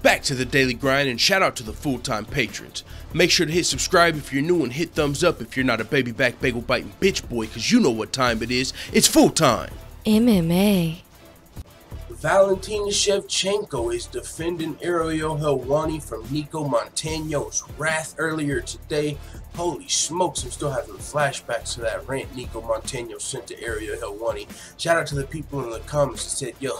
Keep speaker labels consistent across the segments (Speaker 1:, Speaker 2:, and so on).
Speaker 1: Back to the daily grind, and shout out to the full-time patrons. Make sure to hit subscribe if you're new and hit thumbs up if you're not a baby back bagel biting bitch boy, cause you know what time it is. It's full time.
Speaker 2: MMA.
Speaker 3: Valentina Shevchenko is defending Ariel Helwani from Nicco Montano's wrath earlier today. Holy smokes, I'm still having flashbacks to that rant Nicco Montano sent to Ariel Helwani. Shout out to the people in the comments that said, yo,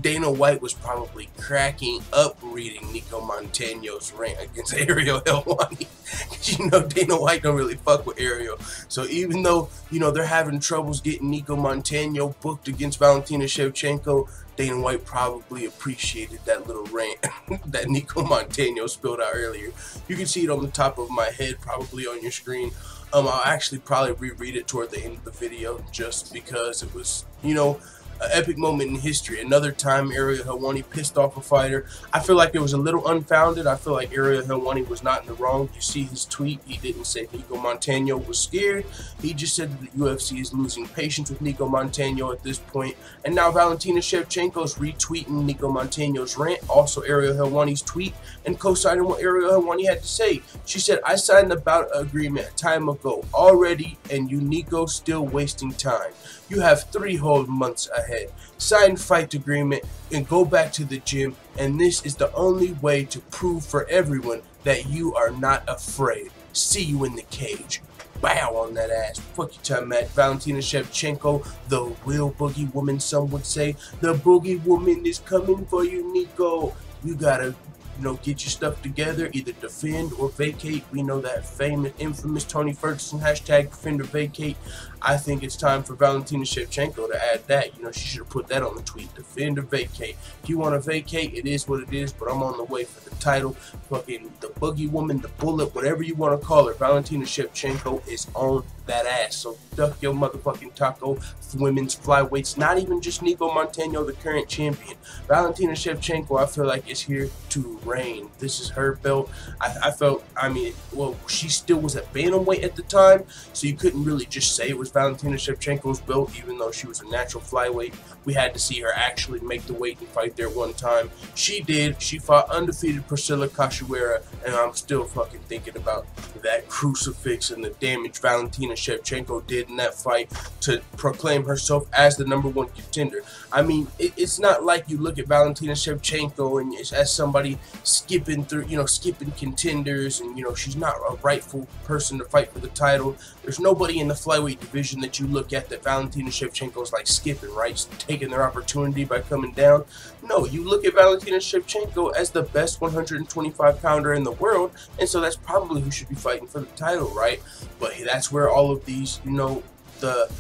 Speaker 3: Dana White was probably cracking up reading Nicco Montano's rant against Ariel Helwani. Because, you know, Dana White don't really fuck with Ariel. So even though, you know, they're having troubles getting Nicco Montano booked against Valentina Shevchenko, Dana White probably appreciated that little rant that Nicco Montano spilled out earlier. You can see it on the top of my head, probably on your screen. I'll actually probably reread it toward the end of the video just because it was, you know, an epic moment in history. Another time Ariel Helwani pissed off a fighter. I feel like it was a little unfounded. I feel like Ariel Helwani was not in the wrong. You see his tweet. He didn't say Nicco Montano was scared. He just said that the UFC is losing patience with Nicco Montano at this point. And now Valentina Shevchenko is retweeting Nicco Montano's rant, also Ariel Helwani's tweet, and co-signing what Ariel Helwani had to say. She said, I signed the bout agreement a time ago already, and you Nicco still wasting time. You have 3 whole months ahead. Sign fight agreement and go back to the gym, and this is the only way to prove for everyone that you are not afraid. See you in the cage. Bow on that ass. Fuck you time, Matt. Valentina Shevchenko, the real boogie woman, some would say. The boogie woman is coming for you, Nicco. You gotta, you know, get your stuff together, either defend or vacate. We know that famous, infamous Tony Ferguson hashtag defend or vacate. I think it's time for Valentina Shevchenko to add that. You know, she should have put that on the tweet. Defend or vacate. If you want to vacate, it is what it is, but I'm on the way for the title. Fucking the boogie woman, the bullet, whatever you want to call her, Valentina Shevchenko is on that ass. So duck your motherfucking taco. Women's flyweights, not even just Nicco Montano, the current champion. Valentina Shevchenko, I feel like, is here to reign. This is her belt. I mean, well, she still was at bantamweight at the time, so you couldn't really just say it was Valentina Shevchenko's belt, even though she was a natural flyweight. We had to see her actually make the weight and fight there one time. She did. She fought undefeated Priscilla Cachoeira, and I'm still fucking thinking about that crucifix and the damage Valentina Shevchenko did in that fight to proclaim herself as the #1 contender. I mean, it's not like you look at Valentina Shevchenko and as somebody skipping through, you know, skipping contenders, and, you know, she's not a rightful person to fight for the title. There's nobody in the flyweight division that you look at that Valentina Shevchenko is like skipping, right? Taking their opportunity by coming down. No, you look at Valentina Shevchenko as the best 125 pounder in the world, and so that's probably who should be fighting for the title, right? But that's where all of these, you know, the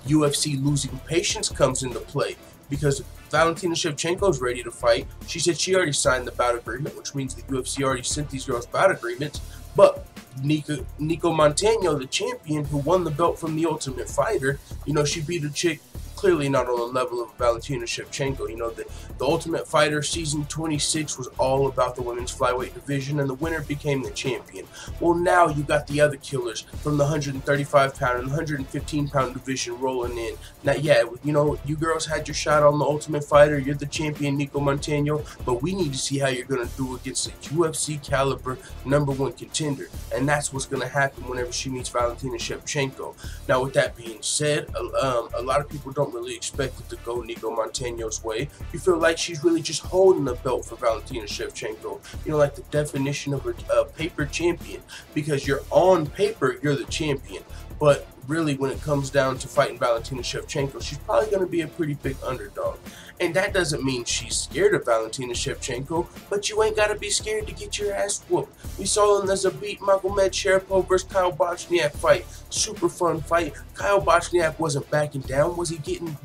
Speaker 3: UFC losing patience comes into play, because Valentina Shevchenko is ready to fight. She said she already signed the bout agreement, which means the UFC already sent these girls bout agreements. But Nicco Montano, the champion who won the belt from the Ultimate Fighter, you know, she beat a chick clearly not on the level of Valentina Shevchenko. You know, the Ultimate Fighter Season 26 was all about the women's flyweight division, and the winner became the champion. Well, now you got the other killers from the 135-pound and 115-pound division rolling in. Now, yeah, you know, you girls had your shot on the Ultimate Fighter. You're the champion, Nicco Montano, but we need to see how you're going to do against a UFC caliber #1 contender, and that's what's going to happen whenever she meets Valentina Shevchenko. Now, with that being said, a lot of people don't really expect it to go Nicco Montano's way. You feel like she's really just holding the belt for Valentina Shevchenko. You know, like the definition of a paper champion, because you're on paper, you're the champion. But really, when it comes down to fighting Valentina Shevchenko, she's probably going to be a pretty big underdog. And that doesn't mean she's scared of Valentina Shevchenko, but you ain't got to be scared to get your ass whooped. We saw in the Zabit Magomed Sharipov versus Kyle Bochniak fight. Super fun fight. Kyle Bochniak wasn't backing down. Was he getting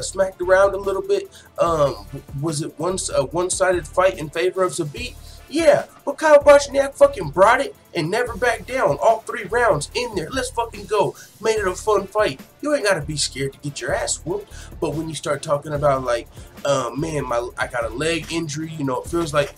Speaker 3: smacked around a little bit? Was it a one-sided fight in favor of Zabit? Yeah, but Kyle Bochniak fucking brought it and never backed down. All 3 rounds in there. Let's fucking go. Made it a fun fight. You ain't got to be scared to get your ass whooped. But when you start talking about, like, man, I got a leg injury, you know, it feels like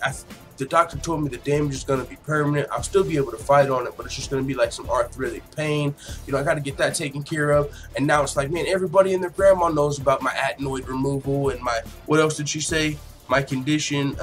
Speaker 3: the doctor told me the damage is going to be permanent. I'll still be able to fight on it, but it's just going to be like some arthritic pain. You know, I got to get that taken care of. And now it's like, man, everybody and their grandma knows about my adenoid removal and my, what else did she say? my condition,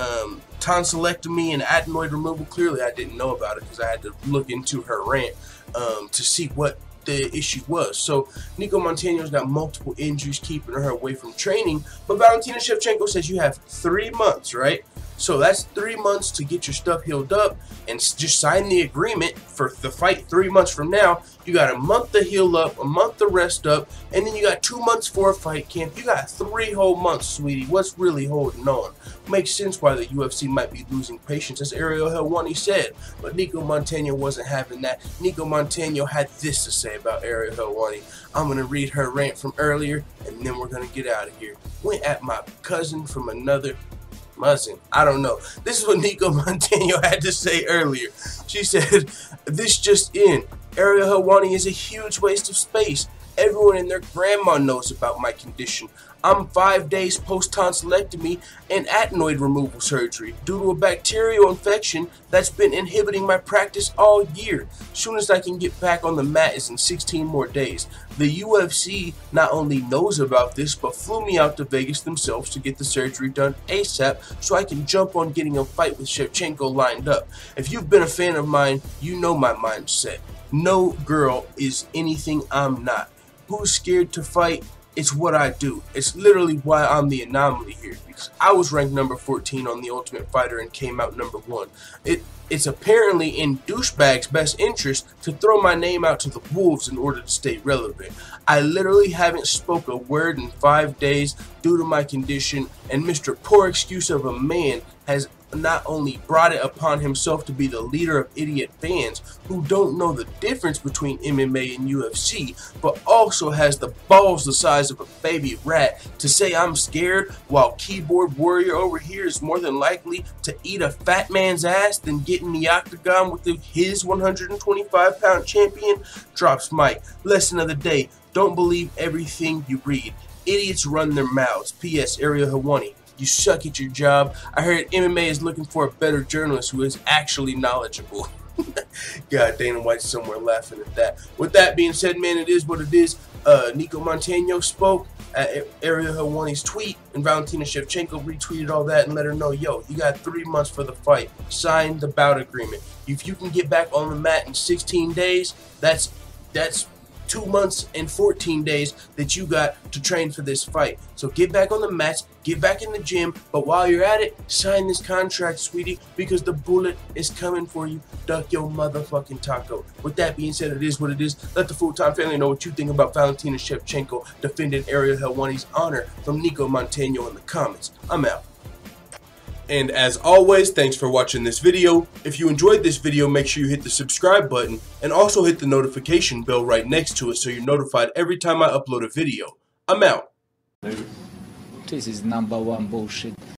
Speaker 3: tonsillectomy and adenoid removal. Clearly I didn't know about it because I had to look into her rant to see what the issue was. So Nicco Montano's got multiple injuries keeping her away from training, but Valentina Shevchenko says you have 3 months, right? So that's 3 months to get your stuff healed up and just sign the agreement for the fight 3 months from now. You got a month to heal up, a month to rest up, and then you got 2 months for a fight camp. You got 3 whole months, sweetie. What's really holding on? Makes sense why the UFC might be losing patience, as Ariel Helwani said. But Nicco Montano wasn't having that. Nicco Montano had this to say about Ariel Helwani. I'm going to read her rant from earlier, and then we're going to get out of here. Went at my cousin from another Muzzin. I don't know. This is what Nicco Montano had to say earlier. She said, "This just in. Ariel Helwani is a huge waste of space. Everyone and their grandma knows about my condition. I'm 5 days post-tonsillectomy and adenoid removal surgery due to a bacterial infection that's been inhibiting my practice all year. Soonest I can get back on the mat is in 16 more days. The UFC not only knows about this, but flew me out to Vegas themselves to get the surgery done ASAP so I can jump on getting a fight with Shevchenko lined up. If you've been a fan of mine, you know my mindset. No girl is anything I'm not. Who's scared to fight? It's what I do. It's literally why I'm the anomaly here, because I was ranked number 14 on The Ultimate Fighter and came out number 1. It's apparently in douchebag's best interest to throw my name out to the wolves in order to stay relevant. I literally haven't spoke a word in 5 days due to my condition, and Mr. Poor Excuse of a Man has not only brought it upon himself to be the leader of idiot fans who don't know the difference between MMA and UFC, but also has the balls the size of a baby rat to say I'm scared, while keyboard warrior over here is more than likely to eat a fat man's ass than get in the octagon with his 125-pound champion. Drops mic. Lesson of the day: don't believe everything you read. Idiots run their mouths. P.S. Ariel Helwani, you suck at your job. I heard MMA is looking for a better journalist who is actually knowledgeable. God, Dana White's somewhere laughing at that. With that being said, man, it is what it is. Nicco Montano spoke at Ariel Helwani's tweet, and Valentina Shevchenko retweeted all that and let her know, yo, you got 3 months for the fight. Sign the bout agreement. If you can get back on the mat in 16 days, that's 2 months and 14 days that you got to train for this fight. So get back on the mats, get back in the gym, but while you're at it, sign this contract, sweetie, because the bullet is coming for you. Duck your motherfucking taco. With that being said, it is what it is. Let the full-time family know what you think about Valentina Shevchenko defending Ariel Helwani's honor from Nicco Montano in the comments. I'm out. And as always, thanks for watching this video. If you enjoyed this video, make sure you hit the subscribe button and also hit the notification bell right next to it so you're notified every time I upload a video. I'm out.
Speaker 2: This is #1 bullshit.